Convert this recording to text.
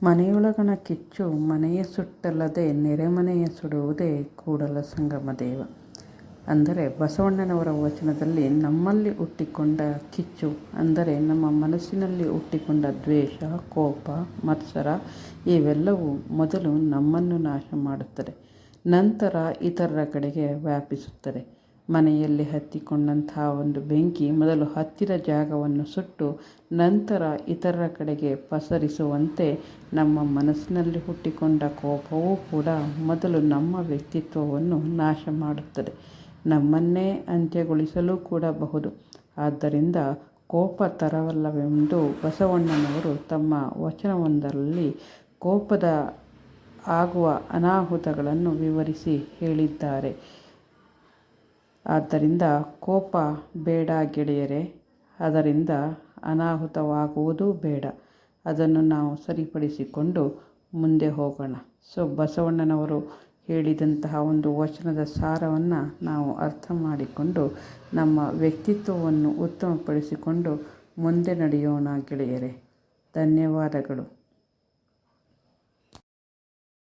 ಮನೆಯೊಳಗಣ ಕಿಚ್ಚು ಮನೆಯ ಸುಟ್ಟಲ್ಲದೆ ನೆರೆಮನೆಯ ಸುಡುವುದೇ ಕೂಡಲ ಸಂಗಮ ದೇವ. ಅಂದರೆ ಬಸವಣ್ಣನವರ ವಚನದಲ್ಲಿ ನಮ್ಮಲ್ಲಿ ಹುಟ್ಟಿಕೊಂಡ ಕಿಚ್ಚು ಅಂದರೆ ನಮ್ಮ ಮನಸ್ಸಿನಲ್ಲಿ ಹುಟ್ಟಿಕೊಂಡ ದ್ವೇಷ, ಕೋಪ, ಮತ್ಸರ ಇವೆಲ್ಲವೂ ಮೊದಲು ನಮ್ಮನ್ನು ನಾಶ ಮಾಡುತ್ತದೆ, ನಂತರ ಇತರರ ಕಡೆಗೆ ವ್ಯಾಪಿಸುತ್ತದೆ. ಮನೆಯಲ್ಲಿ ಹತ್ತಿಕೊಂಡಂತಹ ಒಂದು ಬೆಂಕಿ ಮೊದಲು ಹತ್ತಿದ ಜಾಗವನ್ನು ಸುಟ್ಟು ನಂತರ ಇತರರ ಕಡೆಗೆ ಪಸರಿಸುವಂತೆ ನಮ್ಮ ಮನಸ್ಸಿನಲ್ಲಿ ಹುಟ್ಟಿಕೊಂಡ ಕೋಪವೂ ಕೂಡ ಮೊದಲು ನಮ್ಮ ವ್ಯಕ್ತಿತ್ವವನ್ನು ನಾಶ ಮಾಡುತ್ತದೆ, ನಮ್ಮನ್ನೇ ಅಂತ್ಯಗೊಳಿಸಲು ಕೂಡ ಬಹುದು. ಆದ್ದರಿಂದ ಕೋಪ ತರವಲ್ಲವೆಂದು ಬಸವಣ್ಣನವರು ತಮ್ಮ ವಚನವೊಂದರಲ್ಲಿ ಕೋಪದ ಆಗುವ ಅನಾಹುತಗಳನ್ನು ವಿವರಿಸಿ ಹೇಳಿದ್ದಾರೆ. ಆದ್ದರಿಂದ ಕೋಪ ಬೇಡ ಗೆಳೆಯರೇ, ಅದರಿಂದ ಅನಾಹುತವಾಗುವುದೂ ಬೇಡ. ಅದನ್ನು ನಾವು ಸರಿಪಡಿಸಿಕೊಂಡು ಮುಂದೆ ಹೋಗೋಣ. ಬಸವಣ್ಣನವರು ಹೇಳಿದಂತಹ ಒಂದು ವಚನದ ಸಾರವನ್ನು ನಾವು ಅರ್ಥ ಮಾಡಿಕೊಂಡು ನಮ್ಮ ವ್ಯಕ್ತಿತ್ವವನ್ನು ಉತ್ತಮಪಡಿಸಿಕೊಂಡು ಮುಂದೆ ನಡೆಯೋಣ ಗೆಳೆಯರೇ. ಧನ್ಯವಾದಗಳು.